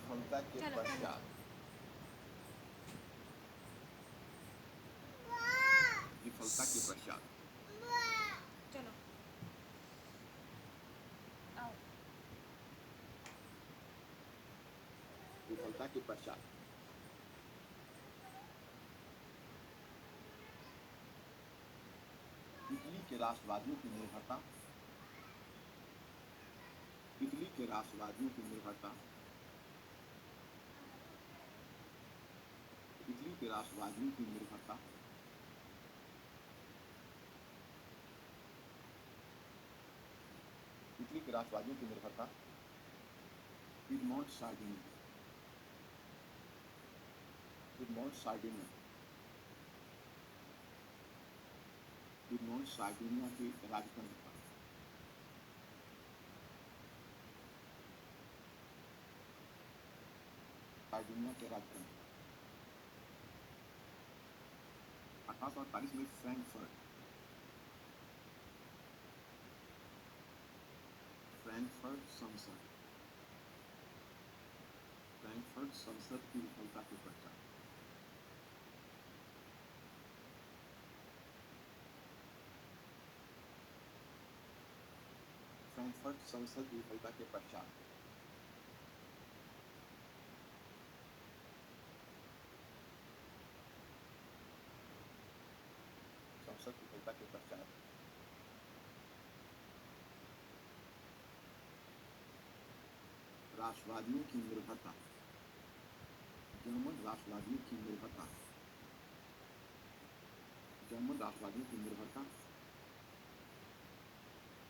विफलता के चलो चलो पश्चात विफलता के पश्चात चलो आओ। विफलता के पश्चात इटली के राष्ट्रवादियों की निर्भरता इटली के राष्ट्रवादियों की निर्भरता इटली के राष्ट्रवादियों की निर्भरता इटली के राष्ट्रवादियों की निर्भरता Piedmont Sardinia Piedmont Sardinia Piedmont Sardinia के राजतंत्र पर सार्डिनिया के राजतंत्र पर 1848 में फ्रैंकफर्ट संसद की विफलता के पश्चात फ्रैंकफर्ट संसद की विफलता के पश्चात संसद की विफलता के पश्चात राष्ट्रवादियों की निर्भरता जर्मन राष्ट्रवादियों की निर्भरता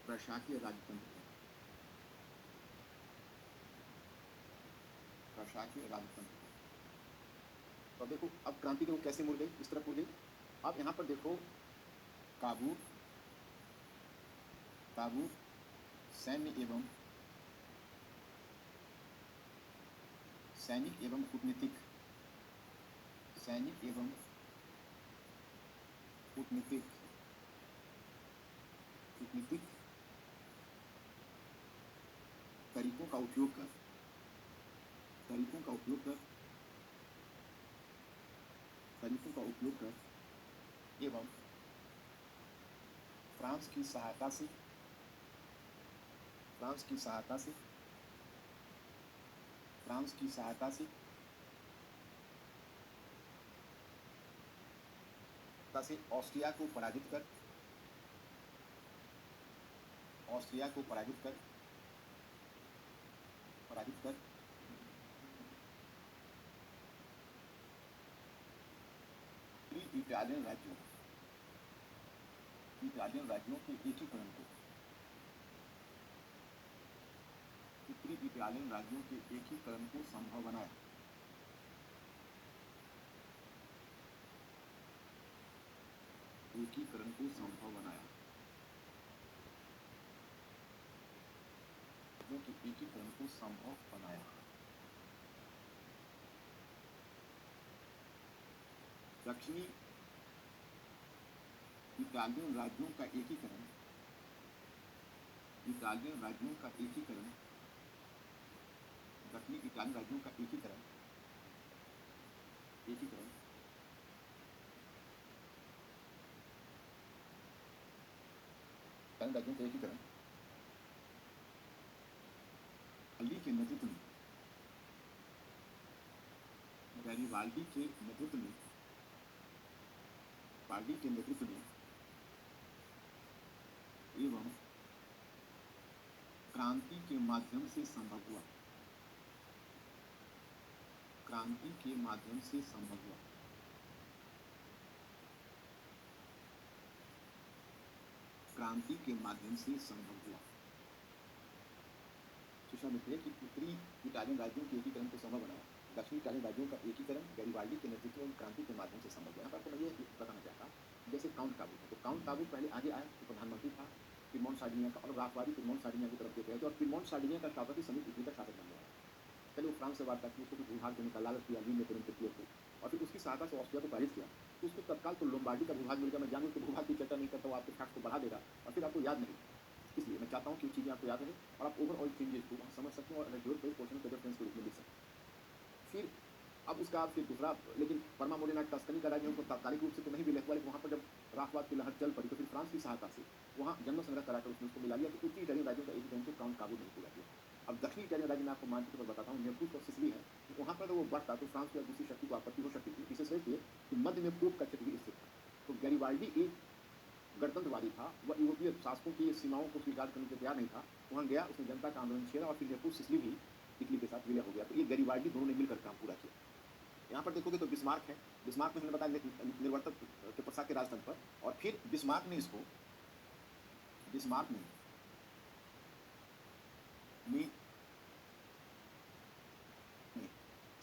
प्रशाकीय राजतंत्र पर तो देखो अब क्रांति देखो कैसे मुड़ गई, इस तरफ मुड़ गई। अब यहाँ पर देखो काबूल सैनिक एवं कूटनीतिक तरीकों का उपयोग कर एवं फ्रांस की सहायता से ऑस्ट्रिया को पराजित कर इटालियन राज्यों के एकीकरण को उत्तरी इटालियन राज्यों के एकीकरण को संभव बनाया। दक्षिणी इटालियन राज्यों का एकीकरण दक्षिणी इटालियन राज्यों का एकीकरण अली के नेतृत्व में गैरिबाल्डी के नेतृत्व में एवं क्रांति के माध्यम से संभव हुआ। सूचना मिलती है कि उत्तरी इटालियन राज्यों के एकीकरण को संभव बनाया। दक्षिणी इटालियन राज्यों का एकीकरण गैरिबाल्डी के नेतृत्व में क्रांति के माध्यम से संभव हुआ। यहाँ पर आपको मैं ये बताना चाहता हूँ, जैसे काउंट काबूल है, तो काउंट काबूल पहले आगे आया, तो प्रधानमंत्री था पिडमोंट सार्डिनिया का, और राष्ट्रवादी पिडमोंट सार्डिनिया की तरफ देख रहे थे, और पिडमोंट सार्डिनिया का शासक समिति इटली का शासक बन गया। पहले वो फ्रांस से वार्ता की, उसको कुछ भूभाग देने का लालच दिया, ने तुरंत किया को, और फिर उसकी सहायता से ऑस्ट्रिया को पारित किया, तो उसको तत्काल तो लोम्बार्डी का भूभाग मिल गया। मैं जानूँ कि भूभाग की चर्चा नहीं करता, वो आपके फैक्ट को बढ़ा देगा और फिर आपको याद नहीं। इसलिए मैं चाहता हूँ कि चीज़ें आपको याद रहे और आप ओवरऑल चेंजेस को समझ सकते हो, और अगर जरूरत पड़े क्वेश्चन को रेफरेंस के रूप में लिख सकते हैं। इसका फिर दूसरा, लेकिन परमा मोडेना टस्कनी का राज्य उनको तात्कालिक रूप से तो नहीं भी हुआ, लेकिन वहाँ पर जब राष्ट्रवाद की लहर चल पड़ी तो फिर फ्रांस की सहायता से वहाँ जन्म संग्रह कराकर उसने उसको मिला लिया कि उत्तरी इटालियन राज्यों का एकीकरण से काउंट काबू नहीं पूरा किया। अब दक्षिणी इटालियन राज्य में आपको मानचित्र पर बताता हूँ, नेपोल्स और सिसिली है, वहाँ पर वो बढ़ता तो फ्रांस की दूसरी शक्ति को आपत्ति हो सकती थी। विशेष करके कि मध्य में पोप का क्षेत्र भी स्थित था। तो गैरिबाल्डी एक गणतंत्रवादी था, वह यूरोपीय शासकों की सीमाओं को स्वीकार करने के तैयार नहीं था। वहाँ गया, उसने जनता का आंदोलन छेड़ा और फिर नेपोल्स सिसिली भी इटली के साथ विलय हो गया। तो ये गैरिबाल्डी दोनों ने मिलकर काम पूरा किया। यहाँ पर देखोगे तो बिस्मार्क है, बिस्मार्क में हमने बताया निर्वर्तक के प्रसाद के राजतंत्र पर, और फिर बिस्मार्क ने इसको बिस्मार्क ने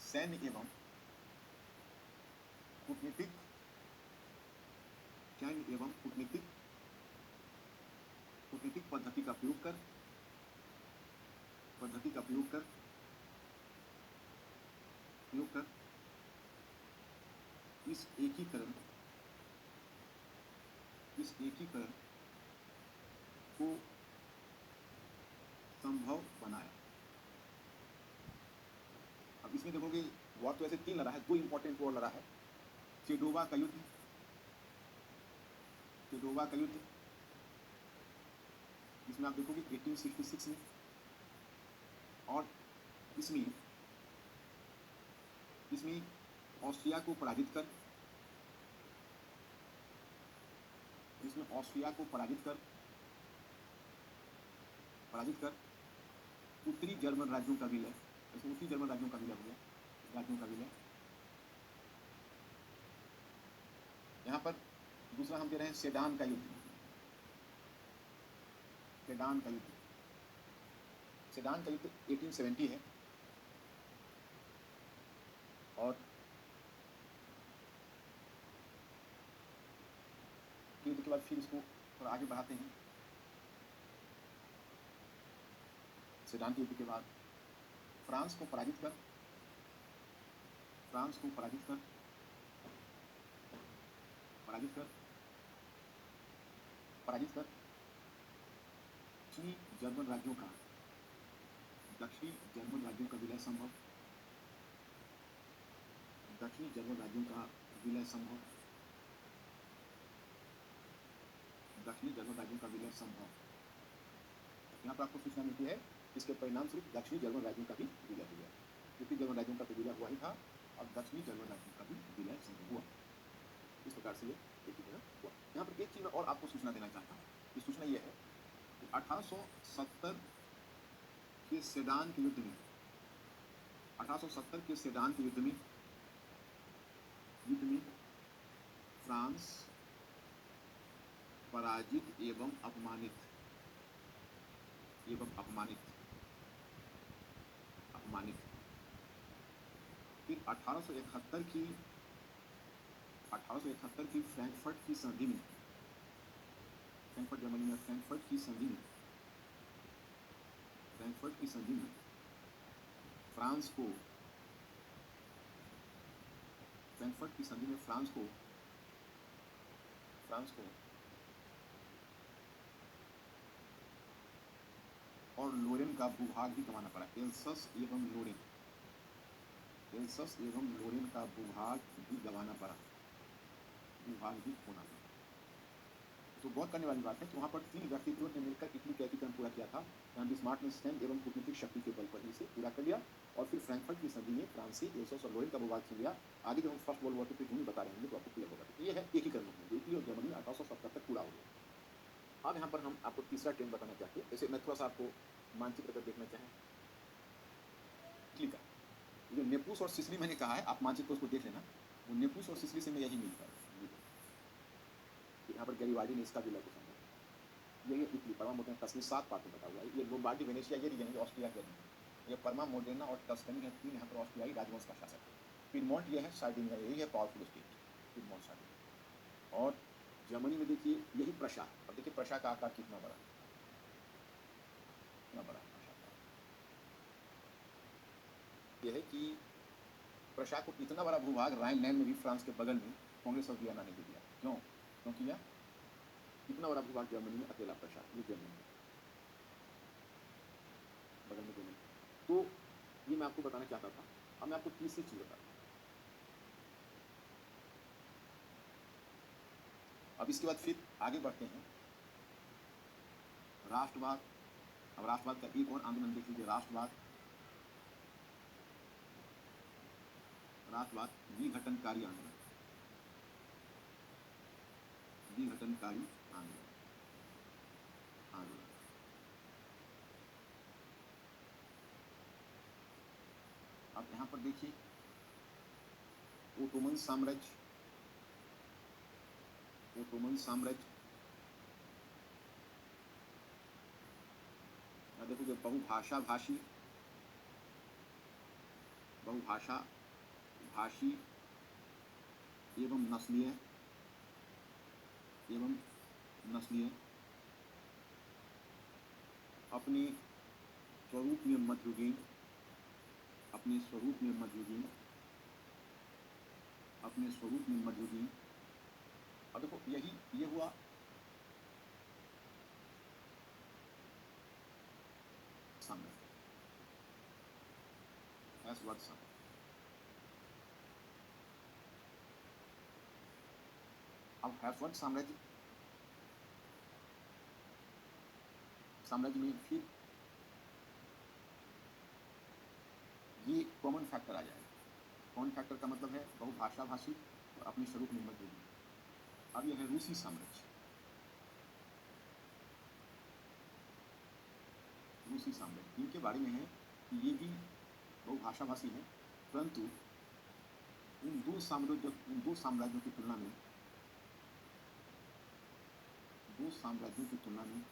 सैन्य एवं कूटनीतिक पद्धति का प्रयोग कर इस एकीकरण को संभव बनाया। अब इसमें देखोगे वॉर तो ऐसे 3 लड़ा है, 2 इंपॉर्टेंट वॉर लड़ा है। चेडोवा का युद्ध, इसमें आप देखोगे 1866 में, और इसमें ऑस्ट्रिया को पराजित कर उत्तरी जर्मन राज्यों का विलय, हुआ। यहाँ पर दूसरा हम दे रहे हैं सेडान का युद्ध। सेडान का युद्ध 1870 है, और युद्ध के बाद फिर इसको थोड़ा आगे बढ़ाते हैं। सेडान के युद्ध के बाद फ्रांस को पराजित कर दक्षिणी जर्मन राज्यों का विलय संभव। यहाँ पर आपको सूचना मिलती है, इसके परिणाम स्वरूप दक्षिणी जर्मन राज्यों का भी विलय हुआ। उत्तरी जर्मन राज्यों का तो विलय हुआ ही था, अब दक्षिणी जर्मन राज्यों का भी विलय संभव हुआ। इस प्रकार से ये एकीकरण हुआ। यहाँ पर एक चीज और आपको सूचना देना चाहता हूँ। ये सूचना ये है कि 1870 के सेडान के युद्ध में फ्रांस पराजित एवं अपमानित। फिर 1871 की फ्रैंकफर्ट की संधि में, जर्मनी में फ्रैंकफर्ट की संधि में फ्रांस को और लोरेन का भूभाग भी गंवाना पड़ा। एल्सस एवं लोरेन का भूभाग भी गंवाना पड़ा, तो बहुत करने वाली बात है कि वहाँ पर 3 व्यक्तित्वों ने मिलकर इटली का एकीकरण पूरा किया था। यहाँ बिस्मार्क ने सैन्य एवं कूटनीतिक शक्ति के बल पर इसे पूरा कर लिया, और फिर फ्रैंकफर्ट की संधि में फ्रांस से एल्सस और लोरेन का भूभाग छीन लिया। आगे जब हम फर्स्ट वर्ल्ड वॉर के फिर बता रहे होंगे तो आपको क्लियर होगा। तो ये है एकीकरण, इटली और जर्मनी 1870 तक पूरा हो गया। अब यहाँ पर हम आपको तीसरा ट्रेंड बताना चाहते हैं। जैसे मैं थोड़ा सा आपको मानचित्र कर देखना चाहें, क्लिक जो नेपोल्स और सिसिली मैंने कहा है, आप मानचित्र उसको देख लेना। वो नेपोल्स और सिसिली से में यही मिलता है। यहाँ पर गैरिबाल्डी ने इसका विलय को समझा। ये इटली परमा मोडेना टस्कनी 7 पार्ट में बता हुआ है। ये लोम्बार्डी वेनेशिया ये रीजन है, ऑस्ट्रिया के रीजन। ये परमा मोडेना और टस्कनी है 3, यहाँ पर ऑस्ट्रियाई राजवंश का शासक है। पिडमोंट ये है, सार्डिनिया यही है पावरफुल स्टेट, पिडमोंट सार्डिनिया। और जर्मनी में देखिए यही प्रशा। अब देखिए प्रशा का आकार कितना बड़ा है, यह है कि प्रशा को इतना बड़ा भूभाग राइनलैंड में भी फ्रांस के बगल में कांग्रेस और वियना ने दे दिया। क्योंकि यह इतना बड़ा भूभाग जर्मनी में अकेला प्रशा, ये जर्मनी बगल में। तो ये मैं आपको बताना चाहता था। अब मैं आपको तीसरी चीज बताता हूँ। अब इसके बाद फिर आगे बढ़ते हैं, राष्ट्रवाद। अब राष्ट्रवाद का एक और आंदोलन देख लीजिए, राष्ट्रवाद विघटनकारी आंदोलन, विघटनकारी आंदोलन आंदोलन। अब यहाँ पर देखिए, ओटोमन साम्राज्य, ओटोमन साम्राज्य, देखो बहुभाषा भाषी, बहुभाषा भाषी एवं नस्लीय, अपने स्वरूप में मध्ययुगीन, अपने स्वरूप में मध्ययुगीन, अपने स्वरूप में मध्ययुगीन। अब देखो ये हुआ साम्राज्य, हैसवर्ड साम्राज्य। अब हैसवर्ड साम्राज्य में फिर ये कॉमन फैक्टर आ जाएगा। कॉमन फैक्टर का मतलब है बहुभाषा भाषी और अपने स्वरूप में मध्ययुगीन। अब यह है रूसी साम्राज्य, रूसी साम्राज्य। इनके बारे में है कि ये भी बहुभाषा भाषी है, परंतु उन दो साम्राज्यों की तुलना में, दो साम्राज्यों की तुलना में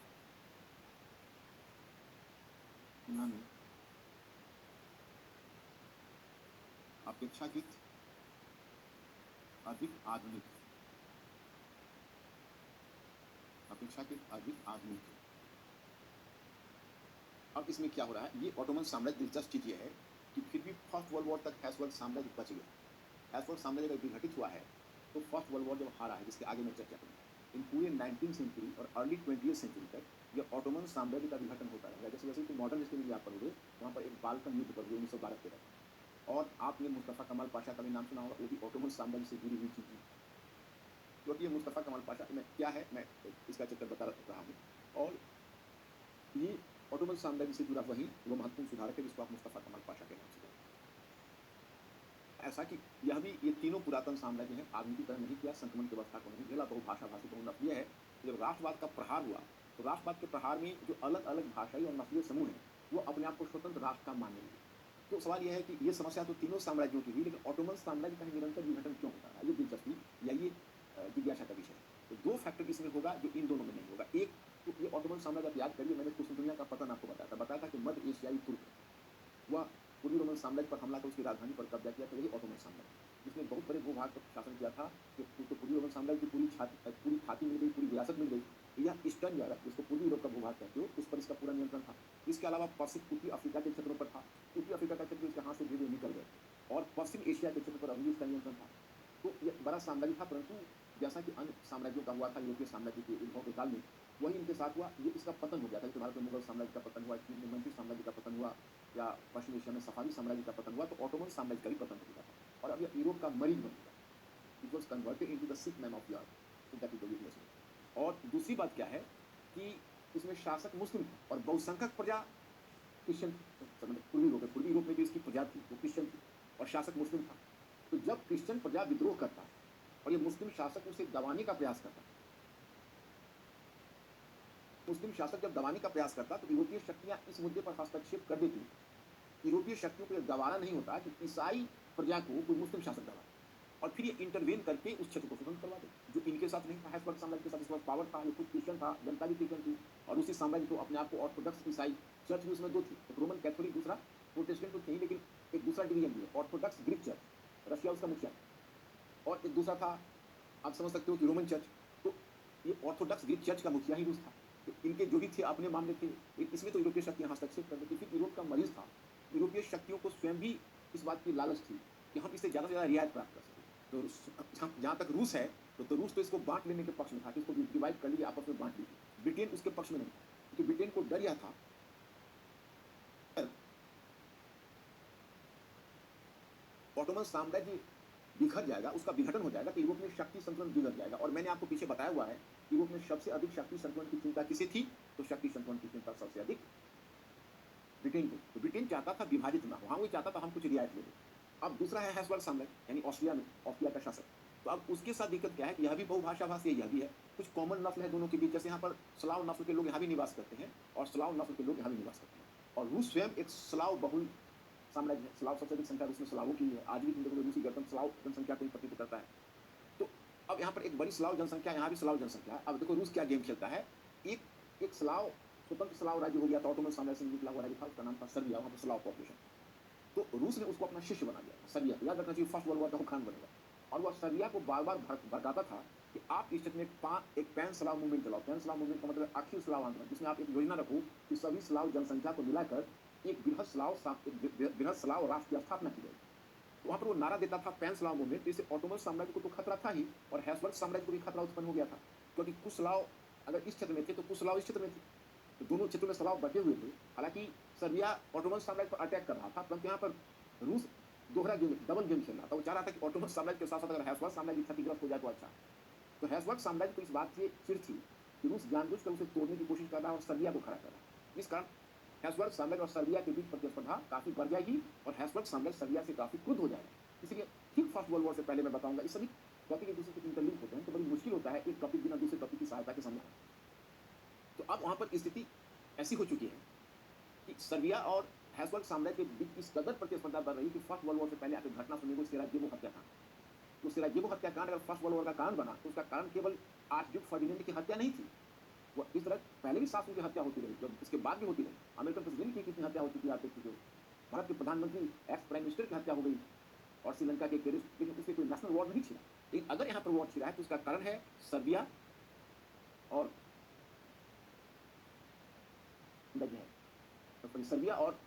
अपेक्षाकृत अधिक आधुनिक, अपेक्षाकृत अधिक आधुनिक। अब इसमें क्या हो रहा है, ये ऑटोमन साम्राज्य, दिलचस्प चीज ये है कि फिर भी फर्स्ट वर्ल्ड वॉर तक हैसवर्ड साम्राज्य बच गया। हैसवर्ड साम्राज्य अगर विघटित हुआ है तो फर्स्ट वर्ल्ड वॉर जब हारा है, जिसके आगे मैं चर्चा करूंगा, इन पूरे 19वीं सेंचुरी और अर्ली 20वीं सेंचुरी तक ये ऑटोमन साम्राज्य का विघटन होता रहेगा। जैसे जैसे कि मॉडर्न हिस्ट्री में आप पढ़ोगे, वहाँ पर एक बाल्कन युद्ध पर 1912 में, और आपने मुस्तफ़ा कमाल पाशा का भी नाम सुना होगा, वो भी ऑटोमन साम्राज्य से जुड़ी हुई चीज थी। क्योंकि ये मुस्तफ़ा कमाल पाशा में क्या है, मैं इसका चक्कर बता रहा हूँ। और ये ऑटोमन साम्राज्य से जुड़ा वही वो महत्वपूर्ण सुधारक है जिसको आप मुस्तफ़ा कमाल पाशा के नाम से जानते हैं। ऐसा कि यह भी, ये तीनों पुरातन साम्राज्य हैं, आधुनिकीकरण नहीं किया, संक्रमण की अवस्था को नहीं झेला, बहुभाषा भाषी बहुनस्लीय है। जब राष्ट्रवाद का प्रहार हुआ तो राष्ट्रवाद के प्रहार में जो अलग अलग भाषाई और नस्लीय समूह हैं वो अपने आप को स्वतंत्र राष्ट्र का मानने लगे। तो सवाल यह है कि ये समस्या तो तीनों साम्राज्यों की हुई, लेकिन ऑटोमन साम्राज्य का निरंतर विघटन क्यों होता है, ये दिलचस्पी या ये जिज्ञासा का विषय है। तो दो फैक्टर इसमें होगा जो इन दोनों में नहीं होगा। एक तो ये ऑटोमन साम्राज्य, आप याद करिए, मैंने कुस्तुनतुनिया का पतन आपको बताया था कि मध्य एशियाई तुर्क वह पूर्वी रोमन साम्राज्य पर हमला कर उसकी राजधानी पर कब्जा किया था, यही ऑटोमन साम्राज्य, जिसने बहुत बड़े भूभाग पर शासन किया था। तो पूर्वी रोमन साम्राज्य की पूरी खाती मिल गई, पूरी विरासत मिल गई। यह ईस्टर्न यूरोप, जिसको पूर्वी यूरोप का भूभाग कहते हो, उस पर इसका पूरा नियंत्रण था। इसके अलावा पश्चिम उत्तरी अफ्रीका के क्षेत्रों पर था, उत्तरी अफ्रीका का क्षेत्र इसके हाथ से धीरे निकल गए, और पश्चिम एशिया के क्षेत्र पर अभी इसका नियंत्रण था। तो यह बड़ा साम्राज्य था, परंतु जैसा कि अन्य साम्राज्यों का हुआ था यूरोपीय साम्राज्य के उद्भव के काल में, वही इनके साथ हुआ। ये इसका पतन हो गया था। भारत में मुगल साम्राज्य का पतन हुआ, चीन में मंकी साम्राज्य का पतन हुआ, या पश्चिम एशिया में सफावी साम्राज्य का पतन हुआ, तो ऑटोमन साम्राज्य का भी पतन हो गया था, और अब यह यूरोप का मरीज बन गया। It was converted into the sick man of the earth. और दूसरी बात क्या है कि इसमें शासक मुस्लिम थे और बहुसंख्यक प्रजा क्रिश्चियन, पूर्वी यूरोप में जो इसकी प्रजा थी वो क्रिश्चियन थी और शासक मुस्लिम था। तो जब क्रिश्चियन प्रजा विद्रोह करता और ये मुस्लिम शासक उसे दबाने का प्रयास करता, मुस्लिम शासक जब दबाने का प्रयास करता तो यूरोपीय शक्तियां इस मुद्दे पर हस्तक्षेप कर देती। यूरोपीय शक्तियों को गवारा नहीं होता कि ईसाई प्रजा को कोई मुस्लिम शासक दबाए, और फिर ये इंटरवेन करके उस क्षेत्र को स्वतंत्र करवा दे, जो इनके साथ नहीं था। हैसबर्ग साम्राज्य के साथ इस वक्त पावर था, ये खुद क्रिश्चियन था, जनता भी क्रिश्चियन थी, और उसी साम्राज्य को अपने आप को ऑर्थोडॉक्स ईसाई चर्च भी उसमें दो थी, एक रोमन कैथोलिक, दूसरा प्रोटेस्टेंट तो थी, लेकिन एक दूसरा डिवीजन भी है, ऑर्थोडॉक्स ग्रीक चर्च, रशिया उसका मुखिया, और एक दूसरा था, आप समझ सकते हो कि रोमन चर्च। तो ये ऑर्थोडॉक्स ग्रीक चर्च का मुखिया ही रूस था। तो इनके जो भी थे अपने मामले थे, इसमें तो यूरोपीय शक्तियां हस्तक्षेप कर देती। फिर यूरोप का मरीज था, यूरोपीय शक्तियों को स्वयं भी इस बात की लालच थी कि हम इससे ज़्यादा से ज़्यादा रियायत प्राप्त कर सकें। तो जहाँ तक रूस है, तो रूस तो इसको बांट लेने के पक्ष में था कि इसको डिवाइड कर लीजिए, आपस में बांट लीजिए। ब्रिटेन उसके पक्ष में नहीं था, क्योंकि ब्रिटेन को डर यह था ऑटोमन साम्राज्य बिखर जाएगा, उसका विघटन हो जाएगा, तो यूरोप में शक्ति संतुलन बिगड़ जाएगा। और मैंने आपको पीछे बताया हुआ है, यूरोप में सबसे अधिक शक्ति संतुलन की चिंता किसे थी? तो शक्ति संतुलन की चिंता सबसे अधिक ब्रिटेन को। तो ब्रिटेन चाहता था विभाजित ना हो, हाँ वो चाहता था हम कुछ रियायत ले लें। अब दूसरा है हैसबर्ग साम्राज्य, यानी ऑस्ट्रिया में, ऑस्ट्रिया का शासक। तो अब उसके साथ दिक्कत क्या है कि यह भी बहुभाषा भाषी है, यह भी है, कुछ कॉमन नस्ल है दोनों के बीच। जैसे यहाँ पर स्लाव नस्ल के लोग यहाँ भी निवास करते हैं और स्लाव नस्ल के लोग यहाँ भी निवास करते हैं। और रूस स्वयं एक स्लाव बहुल साम्राज्य है। स्लाव सबसे अधिक संख्या रूस में स्लावों की है। आज भी तुम देखोगे रूसी गणतंत्र स्लाव जनसंख्या को ही प्रतीत करता है। तो अब यहाँ पर एक बड़ी स्लाव जनसंख्या, यहाँ भी स्लाव जनसंख्या है। अब देखो रूस क्या गेम खेलता है, एक स्लाव स्वतंत्र स्लाव राज्य हो गया था, ऑटोमन साम्राज्य से निकला हुआ राज्य था, उसका नाम था सर्बिया, वहाँ पर स्लाव पॉपुलेशन। तो रूस ने उसको अपना शिष्य बना दिया था सर्बिया को। याद रखना चाहिए, फर्स्ट वर्ल्ड वॉर का वो खान बनेगा। और वह सर्बिया को बार बार भड़काता था कि आप इस क्षेत्र में एक पैन स्लाव मूवमेंट चलाओ। पैन स्लाव मूवमेंट का मतलब अखिल स्लाव आंदोलन, जिसमें आप एक योजना रखो कि सभी स्लाव जनसंख्या को मिलाकर एक बृहद स्लाव राष्ट्र की स्थापना की जाए। तो वहाँ पर वो नारा देता था पैन स्लाव मूवमेंट। इससे ऑटोमन साम्राज्य को तो खतरा था ही, और हैसबर्ग साम्राज्य को भी खतरा उत्पन्न हो गया था, क्योंकि कुछ स्लाव अगर इस क्षेत्र में थे तो कुछ स्लाव इस क्षेत्र में थे, तो दोनों क्षेत्रों में स्लाव बटे हुए थे। हालांकि सर्बिया ऑटोमन साम्राज्य पर अटैक कर रहा था, परंतु यहाँ पर रूस दोहरा गेम, डबल गेम खेल रहा था। वो चाह रहा था कि ऑटोमन साम्राज्य के साथ साथ अगर हैसबर्ग साम्राज्य क्षतिग्रस्त हो जाए तो अच्छा। तो हैसबर्ग साम्राज्य को इस बात से चिढ़ थी कि रूस जानबूझकर उसे तोड़ने की कोशिश कर रहा है और सर्बिया को खड़ा कर रहा है। इस कारण हैसबर्ग साम्राज्य और सर्बिया के बीच प्रतिस्पर्धा काफी बढ़ जाएगी और हैसबर्ग साम्राज्य सर्बिया से काफी क्रुद्ध हो जाएगा। इसलिए ठीक फर्स्ट वर्ल्ड वॉर से पहले मैं बताऊंगा, इस सभी टॉपिक एक दूसरे से इंटरलिंक होते हैं, तो बड़ी मुश्किल होता है एक टॉपिक बिना दूसरे टॉपिक की सहायता के समझाना। तो अब वहां पर स्थिति ऐसी हो चुकी है कि सर्बिया और हैसबर्ग साम्राज्य के बीच इस कदर प्रतिस्पर्धा बढ़ रही कि फर्स्ट वर्ल्ड वॉर से पहले आपको घटना सुनने को सेराजेवो हत्याकांड। तो सेराजेवो हत्याकांड अगर फर्स्ट वर्ल्ड वॉर का कारण बना तो उसका कारण केवल आर्चड्यूक फर्डिनेंड की हत्या नहीं थी। वो इस तरह पहले भी शासकों की हत्या होती रही, जब इसके बाद भी होती रही। अमेरिकन प्रेसिडेंट की कितनी हत्या हो चुकी है आप देख चुके हो। भारत के प्रधानमंत्री, एक्स प्राइम मिनिस्टर की हत्या हो गई, और श्रीलंका के टेररिस्ट, लेकिन उससे कोई नेशनल वॉर नहीं छिड़ा। लेकिन अगर यहाँ पर वॉर छिड़ा है तो उसका कारण है सर्बिया और सर्बिया और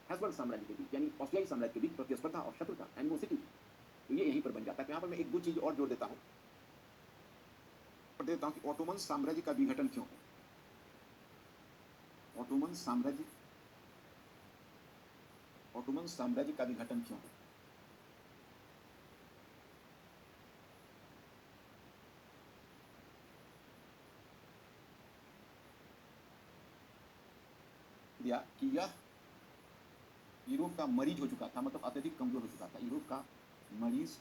हैसबर्ग साम्राज्य के बीच, यानी ऑस्ट्रियाई साम्राज्य के बीच प्रतिस्पर्धा और शत्रुता, एनिमोसिटी। तो ये यहीं पर बन जाता है। यहाँ पर मैं एक दो चीज और जोड़ देता हूँ कि ऑटोमन साम्राज्य का विघटन क्यों है। ऑटोमन साम्राज्य का विघटन क्यों है। कि यह यूरोप का मरीज हो चुका था, मतलब अत्यधिक कमजोर हो चुका था, यूरोप का मरीज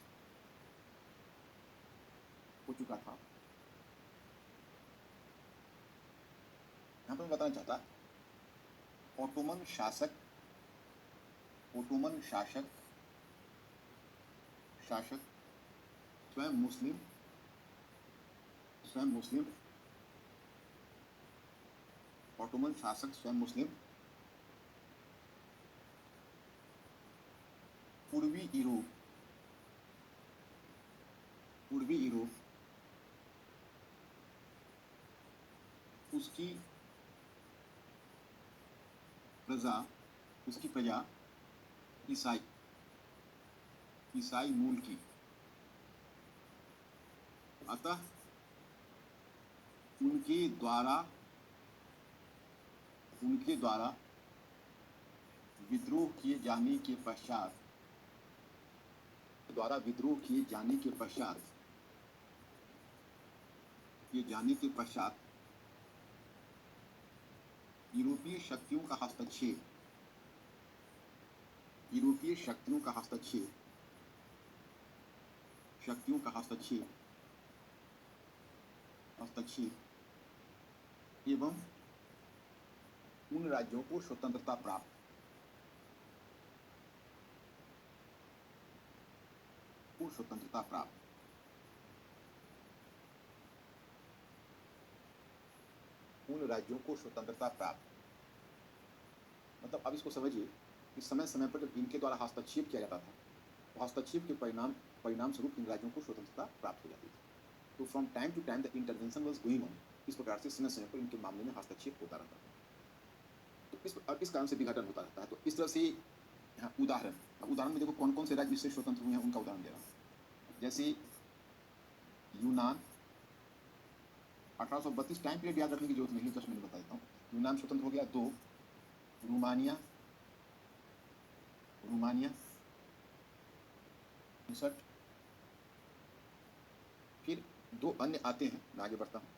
हो चुका था। यहां पर मैं बताना चाहता, ऑटोमन शासक स्वयं मुस्लिम, ऑटोमन शासक स्वयं मुस्लिम, पूर्वी यूरोप उसकी प्रजा ईसाई मूल की, अतः उनके द्वारा विद्रोह किए जाने के पश्चात यूरोपीय शक्तियों का हस्तक्षेप एवं उन राज्यों को स्वतंत्रता प्राप्त, मतलब अब इसको समझिए कि समय समय पर जब इनके द्वारा हस्तक्षेप किया जाता था, तो हस्तक्षेप के परिणाम स्वरूप इन राज्यों को स्वतंत्रता प्राप्त हो जाती थी। तो from time to time the intervention was going on. इस प्रकार से समय समय पर इनके मामले में हस्तक्षेप होता रहता था। तो इस कारण से विघटन होता रहता है। तो इस तरह से यहाँ उदाहरण में देखो कौन कौन से राज्य इससे स्वतंत्र हुए हैं, उनका उदाहरण दे रहा हूँ। जैसे यूनान, 1832 टाइम पीरियड याद रखने की जरूरत नहीं, जस्ट मैंने बता देता हूँ। यूनान स्वतंत्र हो गया। 2 रोमानिया 59, दो अन्य आते हैं, मैं आगे बढ़ता हूँ।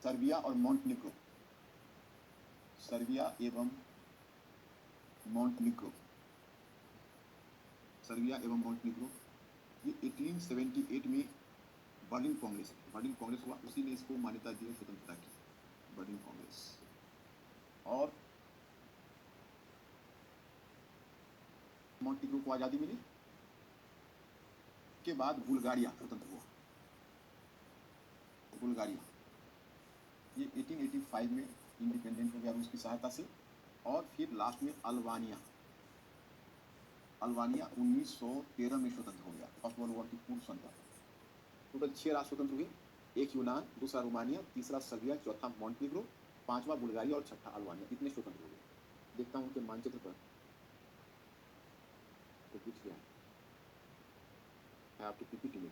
सर्बिया और मॉन्टेनिग्रो, सर्बिया एवं मॉन्टेनिग्रो, सर्बिया एवं मॉन्टेनिग्रो, ये 1878 में बर्लिन कांग्रेस हुआ, उसी ने इसको मान्यता दी स्वतंत्रता की, बर्लिन कांग्रेस। और मॉन्टेनिग्रो को आज़ादी मिली के बाद बुल्गारिया स्वतंत्र हुआ, बुल्गारिया ये 1885 में इंडिपेंडेंट हो गया रूस की सहायता से। और फिर लास्ट में अल्बानिया 1913 में स्वतंत्र हो गया, फर्स्ट वर्ल्ड वॉर की पूर्व संध्या। टोटल 6 राष्ट्र स्वतंत्र हुए, एक यूनान, दूसरा रोमानिया, तीसरा सर्बिया, चौथा मॉन्टेनिग्रो, पांचवा बुल्गारिया और छठा अल्बानिया, इतने स्वतंत्र हुए। देखता हूं उनके मानचित्र पर तो कुछ क्या है आपकी पीपीटी में।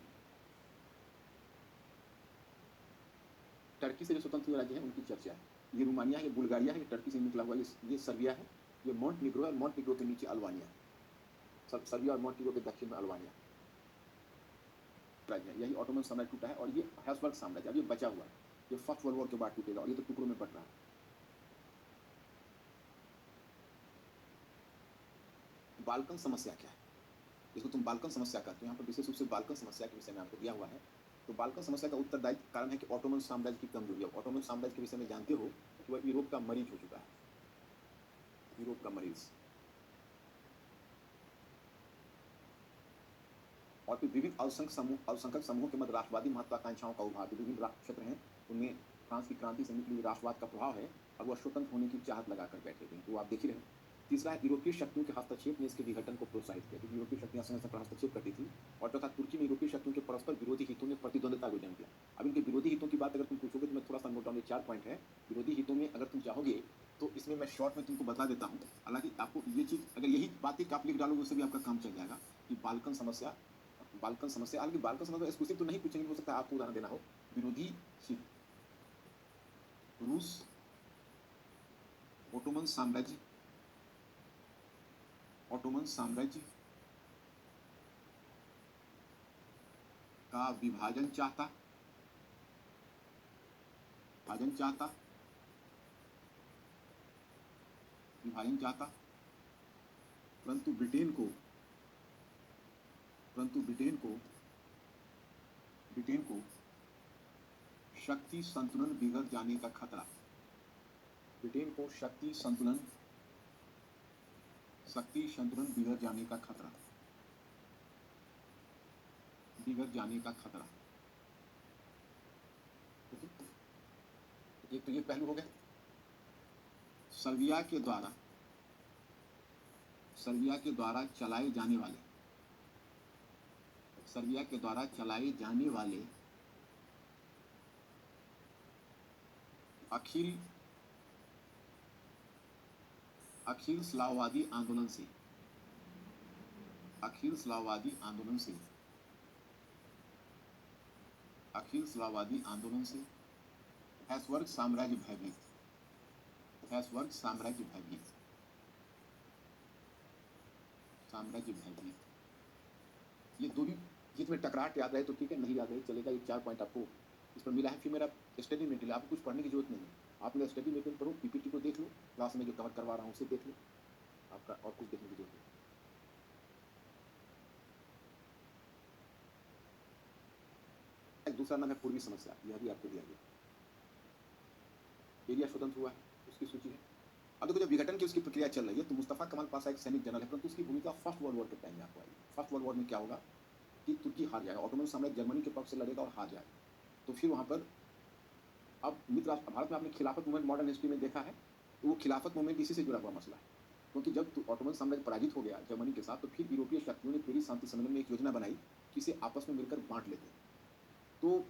टर्की से जो स्वतंत्र हुए राज्य है उनकी चर्चा है। ये रोमानिया है, ये बुल्गारिया है, ये टर्की से निकला हुआ, ये सर्बिया है, ये मॉन्टेनिग्रो है, मॉन्टेनिग्रो के नीचे अल्बानिया, सर्बिया और मॉन्टेनिग्रो के दक्षिण में अल्बानिया राज्य है। यही ऑटोमन साम्राज्य टूटा है और ये हैब्सबर्ग साम्राज्य अब ये बचा हुआ है, ये फर्स्ट वर्ल्ड वॉर के बाद टूटेगा और ये तो टुकड़ों में बट रहा है। बाल्कन समस्या क्या है, इसको तुम बाल्कन समस्या कहते हो, यहाँ पर विशेष रूप से बाल्कन समस्या के विषय में आपको दिया हुआ है। तो बाल्कन समस्या का उत्तरदायी कारण है कि ऑटोमन साम्राज्य की कमजोरी है। ऑटोमन साम्राज्य के विषय में जानते हो कि वह यूरोप का मरीज हो चुका है, यूरोप का मरीज। और फिर विभिन्न अल्पसंख्यक समूहों के मध्य राष्ट्रवादी महत्वाकांक्षाओं का उभार, विभिन्न क्षेत्र हैं उनमें फ्रांस की क्रांति से निकली राष्ट्रवाद का प्रभाव है और वह स्वतंत्र होने की चाहत लगाकर बैठे थे, तो आप देख ही रहे। तीसरा है यूरोपीय शक्तियों के हस्तक्षेप ने इसके विघटन को प्रोत्साहित किया, क्योंकि यूरोपीय शक्तियां समय समय पर हस्तक्षेप करती थी। और चौथा, तुर्की में यूरोपीय शक्तियों के परस्पर विरोधी हितों ने प्रतिद्वंदता को जन्म दिया। अब इनके विरोधी हितों की बात अगर तुम पूछोगे तो मैं थोड़ा सा नोट डाउन, 4 पॉइंट है विरोधी हितों में, अगर तुम चाहोगे तो इसमें मैं शॉर्ट में तुमको बता देता हूँ। हालांकि आपको ये चीज अगर यही बात आप लिख डालोगे उससे भी आपका काम चल जाएगा कि बाल्कन समस्या, हालांकि बाल्कन समस्या एक्सक्लूसिव तो नहीं पूछेंगे, हो सकता है आपको उदाहरण देना हो। विरोधी हित, रूस, ऑटोमन साम्राज्य, ऑटोमन साम्राज्य का विभाजन चाहता, विभाजन चाहता, परंतु ब्रिटेन को शक्ति संतुलन बिगड़ जाने का खतरा, ब्रिटेन को शक्ति संतुलन बिगड़ जाने का खतरा, एक तो ये पहलू हो गया। सर्बिया के द्वारा चलाए जाने वाले अखिल स्लाववादी आंदोलन से हैब्सबर्ग साम्राज्य भयभीत, ये दो भी जिसमें टकराट याद रहे तो ठीक है, नहीं याद रहे चलेगा। ये 4 पॉइंट आपको इस पर मिला है। फिर मेरा स्टडी मटेरियल, आपको कुछ पढ़ने की जरूरत नहीं है, आप मेरा स्टडी मटेरियल पढ़ो, पीपीटी को देख लो, क्लास में जो कवर करवा रहा हूँ उसे देख लो, आपका और कुछ देखने की जरूरत नहीं। दूसरा नाम है पूर्वी समस्या, यह भी आपको दिया गया। एरिया स्वतंत्र हुआ है, उसकी सूची है। अब देखो जब विघटन की उसकी प्रक्रिया चल रही है तो मुस्तफा कमाल पाशा एक सैनिक जनरल है, परंतु उसकी भूमिका फर्स्ट वर्ल्ड वॉर के टाइम में आपको आई। फर्स्ट वर्ल्ड वॉर में क्या होगा कि तुर्की हार जाएगा, ऑटोमन साम्राज्य जर्मनी के पक्ष से लड़ेगा और हार जाएगा। तो फिर वहां पर अब मित्र राष्ट्र, भारत में आपने खिलाफत मूवमेंट मॉडर्न हिस्ट्री में देखा है, तो वो खिलाफत मूवमेंट इसी से जुड़ा हुआ मसला है। क्योंकि जब ऑटोमन साम्राज्य पराजित हो गया जर्मनी के साथ, तो फिर यूरोपीय शक्तियों ने पेरिस शांति सम्मेलन में एक योजना बनाई कि इसे आपस में मिलकर बांट लेते हैं। तो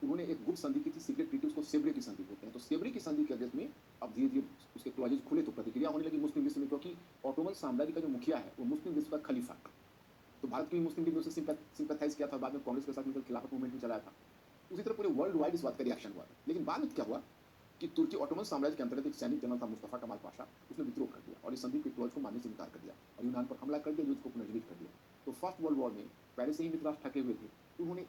उन्होंने एक गुप्त संधि की थी, सीक्रेट ट्रीटी, उसको सेब्रे की संधि बोलते हैं। तो सेब्रे की संधि के आदेश में अब धीरे धीरे उसके क्लॉजेज खुले तो प्रतिक्रिया होने लगी मुस्लिम विश्व में, क्योंकि ऑटोमन साम्राज्य का जो मुखिया है वो मुस्लिम विश्व का खलीफा, तो भारत की मुस्लिम लीग ने उसे सिंपैथाइज किया था, बाद में कांग्रेस के साथ मिलकर खिलाफत मूवमेंट भी चलाया था। उसी तरह पूरे वर्ल्ड वाइड इस बात का रिएक्शन हुआ। लेकिन बाद में क्या हुआ कि तुर्की ऑटोमन साम्राज्य के अंतर्गत एक सैनिक जनरल था मुस्तफा कमाल पाशा, उसने विद्रोह कर दिया और इस संधि के क्लॉज को मानने से इनकार कर दिया और यूनान पर हमला कर दिया, युद्ध को पुनर्जीवित कर दिया। तो फर्स्ट वर्ल्ड वॉर में पहले से ही मित्र राष्ट्र थके हुए थे, तो उन्होंने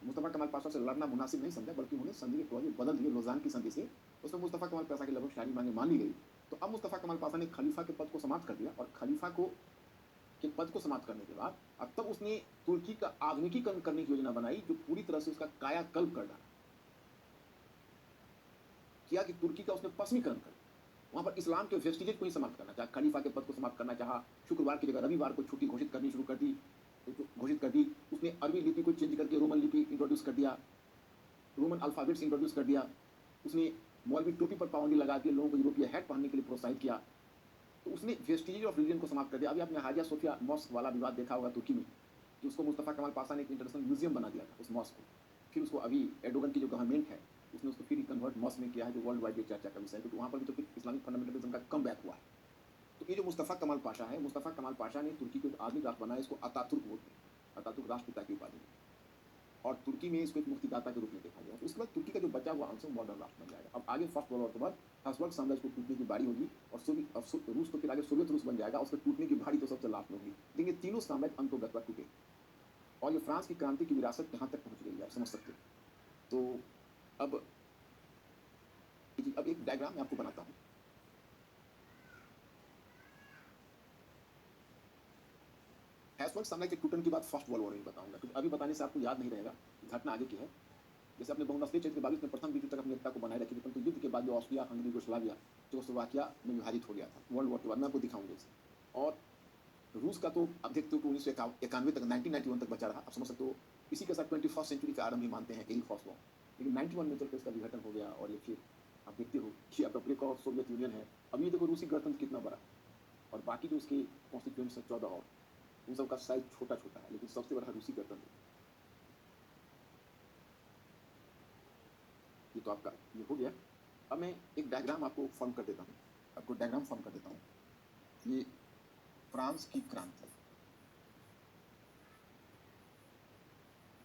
मुस्तफ़ा कमाल पाशा से लड़ना मुनासिब नहीं समझा, बल्कि उन्होंने संधि के क्लॉज बदल दिए। लौज़ान की संधि से उसमें मुस्तफ़ा कमाल पाशा की लगभग सारी मांगें मान ली गई। तो अब मुस्तफ़ा कमाल पाशा ने खलीफा के पद को समाप्त कर दिया, और खलीफा को के पद को समाप्त करने के बाद अब तब उसने तुर्की का आधुनिकीकरण करने की योजना बनाई, जो पूरी तरह से उसका कायाकल्प कर डाला। किया कि तुर्की का उसने पश्चिमीकरण कर दिया। वहाँ पर इस्लाम के वेस्टिजेज को ही समाप्त करना चाहा, खलीफा के पद को समाप्त करना चाहा, शुक्रवार की जगह रविवार को छुट्टी घोषित करनी शुरू कर दी, घोषित कर दी। उसने अरबी लिपि को चेंज करके रोमन लिपि इंट्रोड्यूस कर दिया, रोमन अल्फ़ाबेट्स इंट्रोड्यूस कर दिया। उसने मौलवी टोपी पर पाबंदी लगा के लोगों को यूरोपीय हैट पहनने के लिए प्रोत्साहित किया। तो उसने वेस्टिजेज ऑफ रिलीजन को समाप्त कर दिया। अभी आपने हाजिया सोफिया मॉस्क वाला विवाद देखा होगा तुर्की में, कि उसको मुस्तफ़ा कमाल पाशा ने एक इंटरनेशनल म्यूजियम बना दिया था उस मॉस्क को। फिर उसको अभी एर्डोगन की जो गवर्नमेंट है, उसने उसको फिर कन्वर्ट मॉस्क में किया है, जो वर्ल्ड वाइड चर्चा का विषय है, क्योंकि वहाँ पर भी तो फिर इस्लामिक फंडामेंटलिज्म का कम बैक हुआ है। तो ये जो मुस्तफ़ा कमाल पाशा है, मुस्तफ़ा कमाल पाशा ने तुर्की को एक आधुनिक राष्ट्र बनाया, इसको अतातुर्क बोलते हैं, अतातुर्क राष्ट्रपिता की उपाधि में। और तुर्की में इसको एक मुक्तिदाता के रूप में देखा गया। तो उसके बाद तुर्की का जो बचा हुआ अंश मॉडर्न राष्ट्र बन जाएगा। अब आगे फर्स्ट वर्ल्ड वॉर के बाद हब्सबर्ग साम्राज्य को टूटने की बारी होगी, और रूस तो फिर आगे सोवियत रूस बन जाएगा, उसके टूटने की बारी तो सबसे लास्ट में होगी। लेकिन ये तीनों साम्राज्य अंतोगत टूटे, और ये फ्रांस की क्रांति की विरासत यहाँ तक पहुँच गई है, आप समझ सकते हैं। तो अब एक डायग्राम मैं आपको बनाता हूँ। हैब्सबर्ग साम्राज्य के टूटने के बाद फर्स्ट वर्ल्ड वॉर में बताऊंगा, क्योंकि अभी बताने से आपको याद नहीं रहेगा, घटना आगे की है। जैसे अपने बहुनस्लीय क्षेत्र 22 में प्रथम विश्व तक अपनी एकता को बनाए रखी थी, परंतु युद्ध के बाद जो ऑस्ट्रिया हंगरी यूगोस्लाविया चेकोस्लोवाकिया में विभाजित हो गया था वर्ल्ड वॉर के बाद, मैं आपको दिखाऊंगा इसे। और रूस का तो अब देखते हो कि 1991 तक 1991 तक बचा रहा, आप समझ सकते हो। इसी के साथ 21st सेंचुरी का आरंभ ही मानते हैं एरिक हॉब्सबॉम, लेकिन 91 में चलकर इसका विघटन हो गया। और ये फिर आप देखते हो कि अब रिपब्लिक ऑफ सोवियत यूनियन है। अब ये देखो रूसी गणतंत्र कितना बड़ा, और बाकी जो उसके कॉन्स्टिट्यूएंट्स हैं 14 और, उन सबका साइज छोटा छोटा है, लेकिन सबसे बड़ा रूसी गणतंत्र। ये तो आपका ये हो गया। अब मैं एक डायग्राम आपको फॉर्म कर देता हूँ, आपको डायग्राम फॉर्म कर देता हूँ। ये फ्रांस की क्रांति,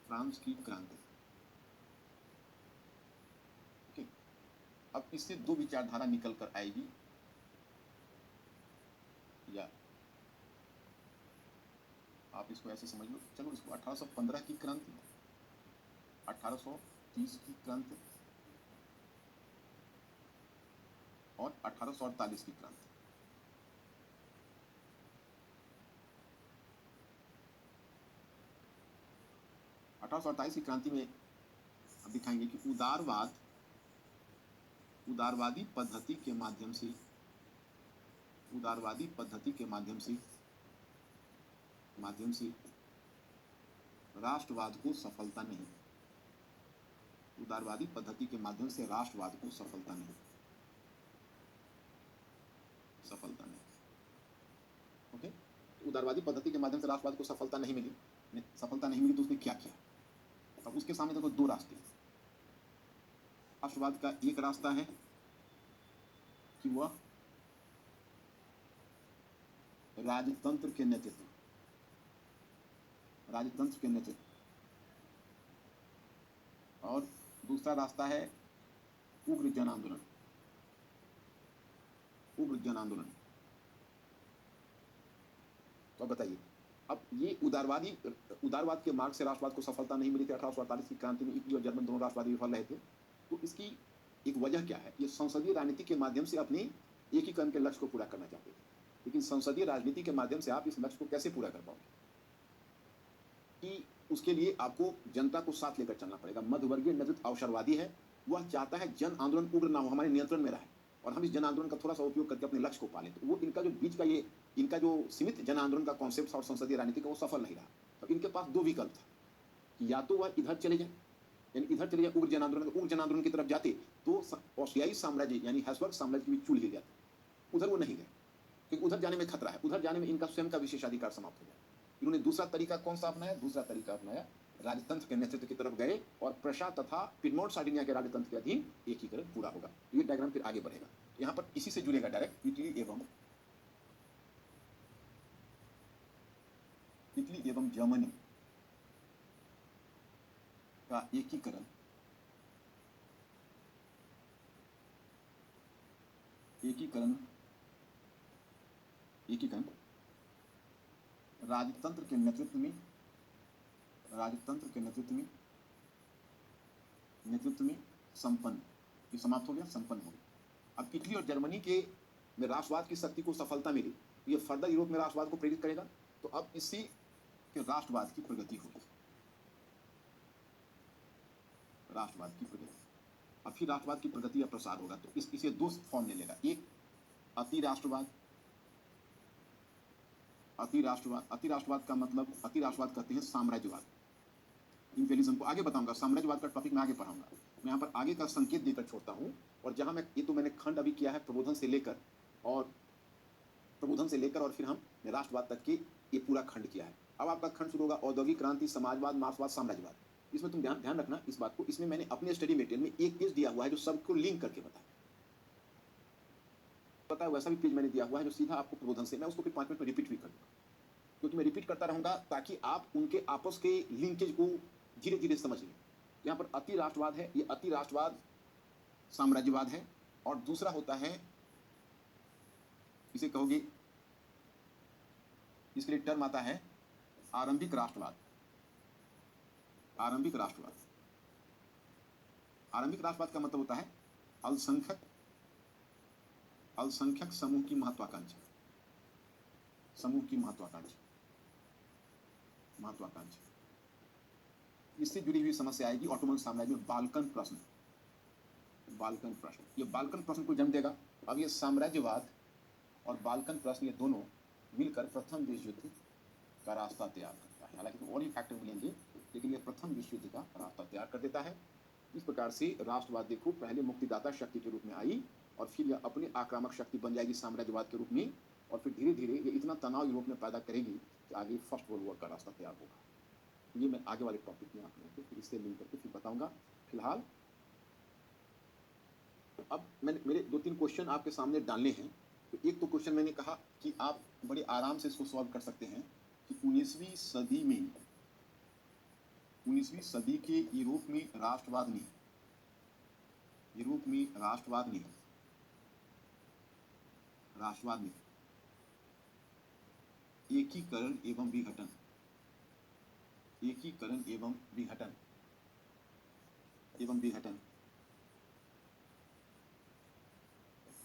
फ्रांस की क्रांति, ओके। अब इससे दो विचारधारा निकल कर आएगी, या आप इसको ऐसे समझ लो, चलो इसको 1815 की क्रांति, 1830 की क्रांति और 1848 की क्रांति। की क्रांति में हम दिखाएंगे कि उदारवादी पद्धति के माध्यम से, उदारवादी पद्धति के माध्यम से राष्ट्रवाद को सफलता नहीं, उदारवादी पद्धति के माध्यम से राष्ट्रवाद को सफलता नहीं, ओके। उदारवादी पद्धति के माध्यम से राष्ट्रवाद को सफलता नहीं मिली, तो उसने क्या किया? अब उसके सामने देखो दो रास्ते हैं। राष्ट्रवाद का एक रास्ता है कि वह राजतंत्र के नेतृत्व, और दूसरा रास्ता है उग्र जन आंदोलन, तो बताइए, अब ये उदारवाद के मार्ग से राष्ट्रवाद को सफलता नहीं मिली थी 1848 की क्रांति में। इटली और जर्मन दोनों राष्ट्रवादी विफल रहे थे। तो इसकी एक वजह क्या है? ये संसदीय राजनीति के माध्यम से अपने एकीकरण के लक्ष्य को पूरा करना चाहते थे, लेकिन संसदीय राजनीति के माध्यम से आप इस लक्ष्य को कैसे पूरा कर पाओगे? कि उसके लिए आपको जनता को साथ लेकर चलना पड़ेगा। मध्यवर्गीय नेतृत्व अवसरवादी है, वह चाहता है जन आंदोलन उग्र ना हो, हमारे नियंत्रण में रहे, और हम इस जन आंदोलन का थोड़ा सा उपयोग करके अपने लक्ष्य को पालें। तो वो इनका जो बीच का ये इनका जो सीमित जन आंदोलन का कॉन्सेप्ट और संसदीय राजनीति का वो सफल नहीं रहा। तो इनके पास दो विकल्प था, कि या तो वह इधर चले जाए, यानी इधर चले जाए उग्र जन आंदोलन की तरफ जाते तो ऑस्ट्रियाई साम्राज्य यानी हैब्सबर्ग साम्राज्य की भी चूल हिल जाती। उधर वो नहीं गए, क्योंकि उधर जाने में खतरा है, उधर जाने में इनका स्वयं का विशेषाधिकार समाप्त हो जाए। इन्होंने दूसरा तरीका कौन सा अपनाया? राजतंत्र के नेतृत्व की तरफ गए, और प्रशा तथा पिडमोंट सार्डिनिया के राजतंत्र के अधीन एकीकरण पूरा होगा। ये डायग्राम फिर आगे बढ़ेगा, यहाँ पर इसी से जुड़ेगा डायरेक्ट इटली एवं जर्मनी का एकीकरण, राजतंत्र के नेतृत्व में राजतंत्र के नेतृत्व में संपन्न, ये समाप्त हो गया, संपन्न हो गया। अब इटली और जर्मनी के में राष्ट्रवाद की शक्ति को सफलता मिली, ये फर्दर यूरोप में राष्ट्रवाद को प्रेरित करेगा। तो अब इसी के राष्ट्रवाद की प्रगति होगी, राष्ट्रवाद की प्रगति। अब फिर राष्ट्रवाद की प्रगति या प्रसार होगा, तो इसे दो फॉर्म ले लेगा, एक अति राष्ट्रवाद। अति राष्ट्रवाद का मतलब, अति राष्ट्रवाद कहते हैं साम्राज्यवाद, इंपेरियलिज्म को आगे बताऊंगा, साम्राज्यवाद का टॉपिक मैं आगे पढ़ाऊंगा। मैं यहाँ पर आगे का संकेत देकर छोड़ता हूँ। और जहाँ मैं, ये तो मैंने खंड अभी किया है प्रबोधन से लेकर, और फिर हम राष्ट्रवाद तक के ये पूरा खंड किया है। अब आपका खंड शुरू होगा औद्योगिक क्रांति, समाजवाद, मार्क्सवाद, साम्राज्यवाद। इसमें तुम ध्यान रखना इस बात को, इसमें मैंने अपने स्टडी मटेरियल में एक पेज दिया हुआ है जो सबको लिंक करके पता है, वैसा भी पेज मैंने दिया हुआ है जो सीधा आपको प्रबोधन से, मैं उसको फिर 5 मिनट में रिपीट भी कर दूंगा, क्योंकि मैं रिपीट करता रहूंगा ताकि आप उनके आपस के लिंकेज को धीरे धीरे समझ लें। यहाँ पर अति राष्ट्रवाद है, ये अति राष्ट्रवाद साम्राज्यवाद है। और दूसरा होता है, इसे कहोगे, इसके लिए टर्म आता है आरंभिक राष्ट्रवाद। आरंभिक राष्ट्रवाद का मतलब होता है अल्पसंख्यक समूह की महत्वाकांक्षा, इससे जुड़ी हुई समस्या आएगी ऑटोमन साम्राज्य में बाल्कन प्रश्न। ये बाल्कन प्रश्न को जन्म देगा। अब ये साम्राज्यवाद और बाल्कन प्रश्न, ये दोनों मिलकर प्रथम विश्व युद्ध का रास्ता तैयार करता है। हालांकि और भी फैक्टर मिलेंगे, लेकिन ये प्रथम विश्व युद्ध का रास्ता तैयार कर देता है। इस प्रकार से राष्ट्रवाद देखो, पहले मुक्तिदाता शक्ति के रूप में आई, और फिर यह अपनी आक्रामक शक्ति बन जाएगी साम्राज्यवाद के रूप में, और फिर धीरे धीरे ये इतना तनाव यूरोप में पैदा करेगी कि आगे फर्स्ट वर्ल्ड वॉर का रास्ता तैयार होगा। ये मैं आगे वाले टॉपिक में आप लोगों को फिर इससे लिंक करके फिर बताऊंगा। फिलहाल अब मेरे 2-3 क्वेश्चन आपके सामने डालने हैं। तो एक तो क्वेश्चन मैंने कहा कि आप बड़े आराम से इसको सॉल्व कर सकते हैं कि 19वीं सदी के यूरोप में राष्ट्रवाद में एकीकरण एवं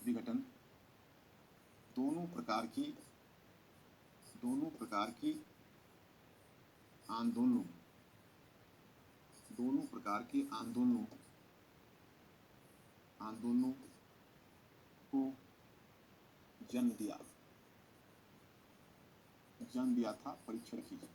विघटन दोनों प्रकार के आंदोलनों को जन्म दिया था। परीक्षण कीजिए।